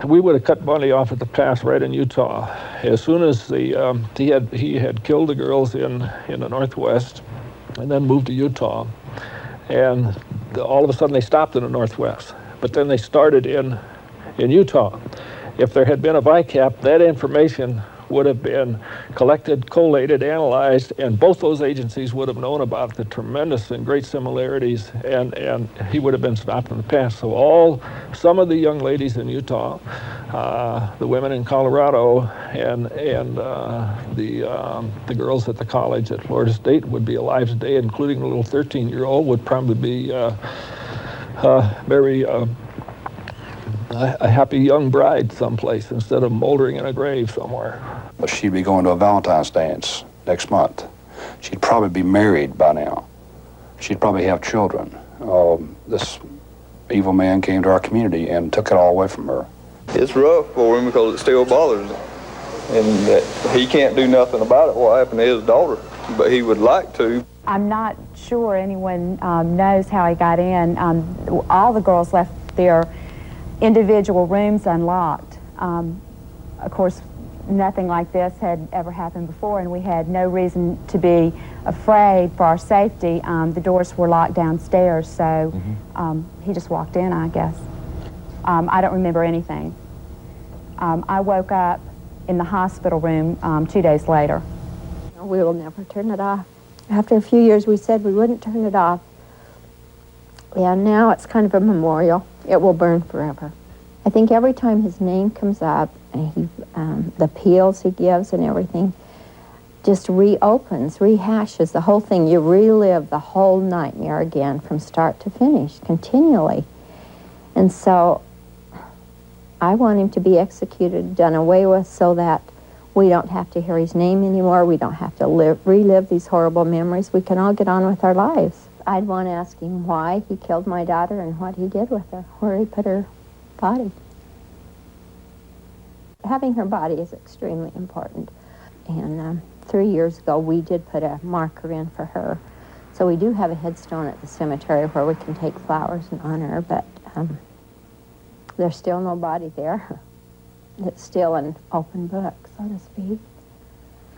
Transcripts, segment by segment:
We would have cut Bundy off at the pass right in Utah. As soon as he had killed the girls in the Northwest and then moved to Utah. And all of a sudden they stopped in the Northwest. But then they started in Utah. If there had been a vicap, that information would have been collected, collated, analyzed, and both those agencies would have known about the tremendous and great similarities, and he would have been stopped in the past. So some of the young ladies in Utah, the women in Colorado, and the girls at the college at Florida State would be alive today, including the little 13-year-old would probably be very a happy young bride someplace instead of moldering in a grave somewhere. But she'd be going to a Valentine's dance next month. She'd probably be married by now. She'd probably have children. This evil man came to our community and took it all away from her. It's rough for him because it still bothers him. And that he can't do nothing about it, what happened to his daughter, but he would like to. I'm not sure anyone knows how he got in. All the girls left their individual rooms unlocked. Of course, nothing like this had ever happened before, and we had no reason to be afraid for our safety. The doors were locked downstairs, so he just walked in, I guess. I don't remember anything. I woke up in the hospital room 2 days later. We will never turn it off. After a few years, we said we wouldn't turn it off. Yeah, now it's kind of a memorial. It will burn forever. I think every time his name comes up, and the appeals he gives and everything, just reopens, rehashes the whole thing. You relive the whole nightmare again from start to finish, continually. And so I want him to be executed, done away with, so that we don't have to hear his name anymore. We don't have to relive these horrible memories. We can all get on with our lives. I'd want to ask him why he killed my daughter and what he did with her, where he put her body. Having her body is extremely important. And 3 years ago, we did put a marker in for her. So we do have a headstone at the cemetery where we can take flowers and honor her, but there's still no body there. It's still an open book, so to speak.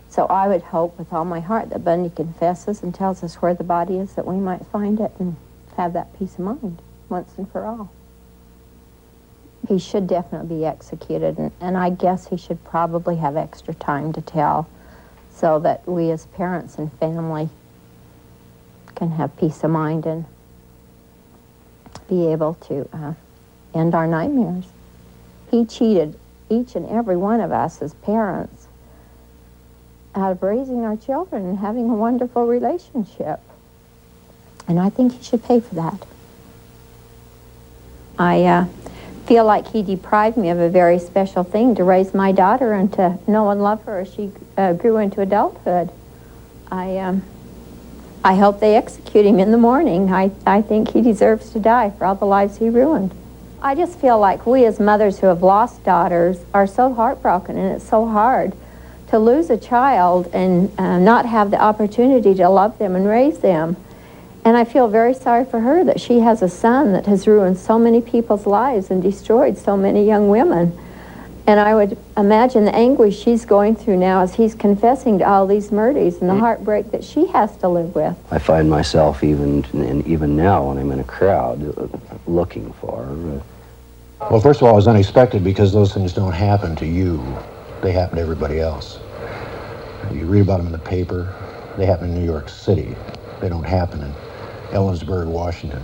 So I would hope with all my heart that Bundy confesses and tells us where the body is, that we might find it and have that peace of mind once and for all. He should definitely be executed, and I guess he should probably have extra time to tell so that we as parents and family can have peace of mind and be able to end our nightmares. He cheated each and every one of us as parents out of raising our children and having a wonderful relationship. And I think he should pay for that. I feel like he deprived me of a very special thing, to raise my daughter and to know and love her as she grew into adulthood. I hope they execute him in the morning. I think he deserves to die for all the lives he ruined. I just feel like we as mothers who have lost daughters are so heartbroken, and it's so hard to lose a child and not have the opportunity to love them and raise them. And I feel very sorry for her that she has a son that has ruined so many people's lives and destroyed so many young women. And I would imagine the anguish she's going through now as he's confessing to all these murders and the heartbreak that she has to live with. I find myself even now when I'm in a crowd looking for her. Well, first of all, it was unexpected because those things don't happen to you. They happen to everybody else. You read about them in the paper. They happen in New York City. They don't happen in Ellensburg, Washington.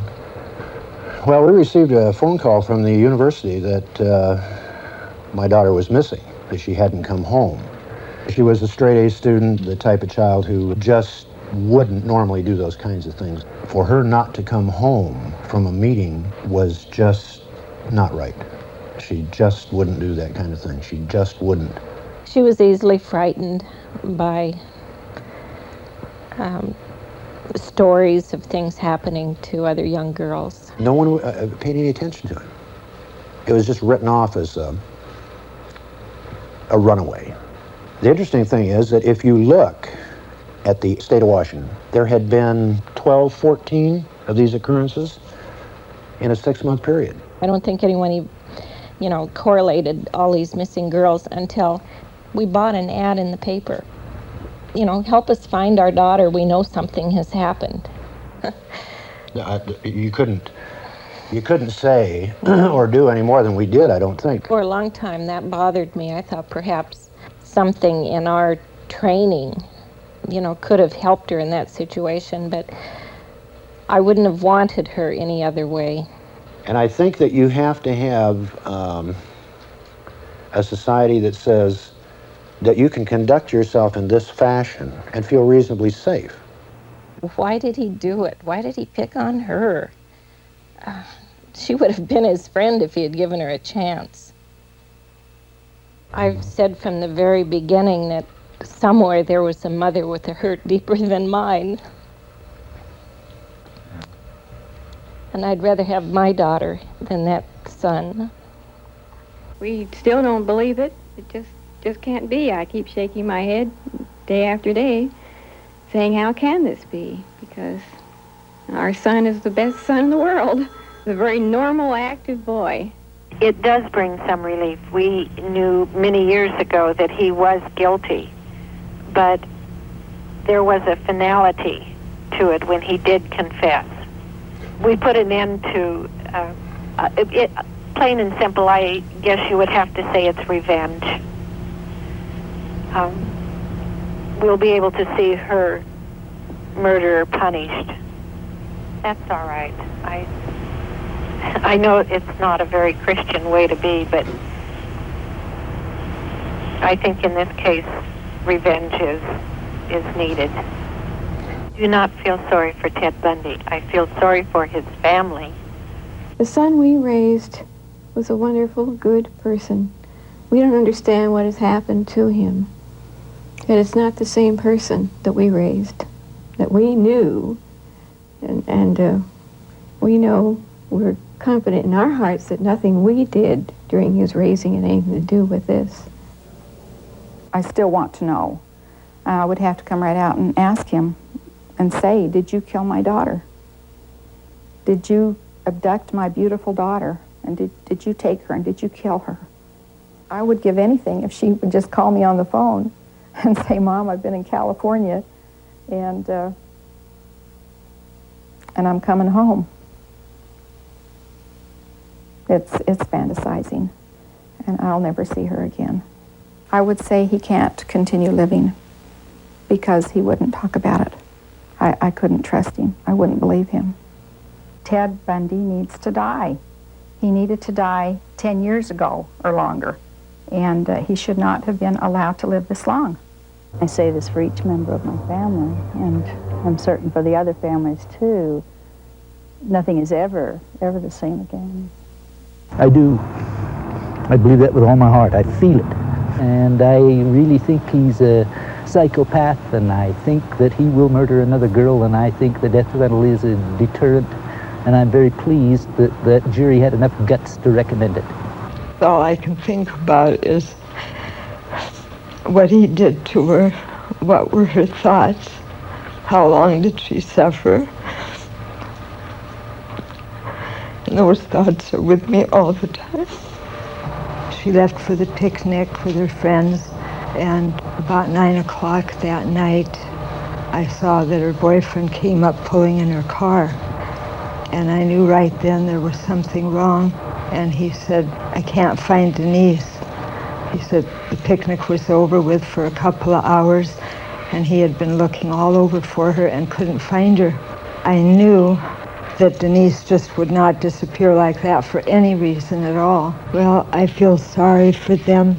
Well, we received a phone call from the university that my daughter was missing, that she hadn't come home. She was a straight-A student, the type of child who just wouldn't normally do those kinds of things. For her not to come home from a meeting was just not right. She just wouldn't do that kind of thing. She just wouldn't. She was easily frightened by stories of things happening to other young girls. No one paid any attention to it. It was just written off as a runaway. The interesting thing is that if you look at the state of Washington, there had been 12, 14 of these occurrences in a 6-month period. I don't think anyone correlated all these missing girls until we bought an ad in the paper. Help us find our daughter. We know something has happened. You couldn't say or do any more than we did, I don't think. For a long time, that bothered me. I thought perhaps something in our training, could have helped her in that situation, but I wouldn't have wanted her any other way. And I think that you have to have a society that says that you can conduct yourself in this fashion and feel reasonably safe. Why did he do it? Why did he pick on her? She would have been his friend if he had given her a chance. I've said from the very beginning that somewhere there was a mother with a hurt deeper than mine. And I'd rather have my daughter than that son. We still don't believe it. It just can't be. I keep shaking my head day after day, saying, how can this be? Because our son is the best son in the world. A very normal, active boy. It does bring some relief. We knew many years ago that he was guilty, but there was a finality to it when he did confess. We put an end to, plain and simple, I guess you would have to say it's revenge. We'll be able to see her murderer punished. That's all right. I know it's not a very Christian way to be, but I think in this case, revenge is needed. I do not feel sorry for Ted Bundy. I feel sorry for his family. The son we raised was a wonderful, good person. We don't understand what has happened to him. That it's not the same person that we raised, that we knew, and we know, we're confident in our hearts that nothing we did during his raising had anything to do with this. I still want to know. I would have to come right out and ask him and say, did you kill my daughter? Did you abduct my beautiful daughter? And did you take her and did you kill her? I would give anything if she would just call me on the phone and say, Mom, I've been in California and I'm coming home. It's fantasizing, and I'll never see her again. I would say he can't continue living because he wouldn't talk about it. I couldn't trust him. I wouldn't believe him. Ted Bundy needs to die. He needed to die 10 years ago or longer, and he should not have been allowed to live this long. I say this for each member of my family, and I'm certain for the other families too. Nothing is ever the same again. I do. I believe that with all my heart. I feel it. And I really think he's a psychopath, and I think that he will murder another girl, and I think the death penalty is a deterrent, and I'm very pleased that that jury had enough guts to recommend it. All I can think about is what he did to her, what were her thoughts, how long did she suffer. And those thoughts are with me all the time. She left for the picnic with her friends, and about 9 o'clock that night, I saw that her boyfriend came up pulling in her car. And I knew right then there was something wrong. And he said, I can't find Denise. He said the picnic was over with for a couple of hours, and he had been looking all over for her and couldn't find her. I knew that Denise just would not disappear like that for any reason at all. Well, I feel sorry for them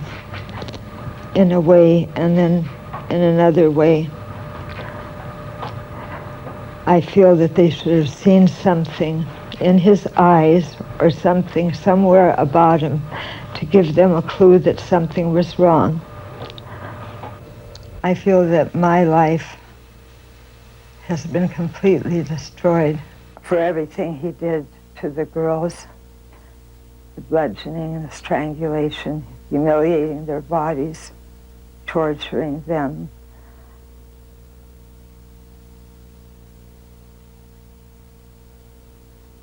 in a way, and then in another way, I feel that they should have seen something in his eyes or something somewhere about him to give them a clue that something was wrong. I feel that my life has been completely destroyed. For everything he did to the girls, the bludgeoning and the strangulation, humiliating their bodies, torturing them.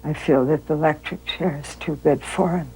I feel that the electric chair is too good for him.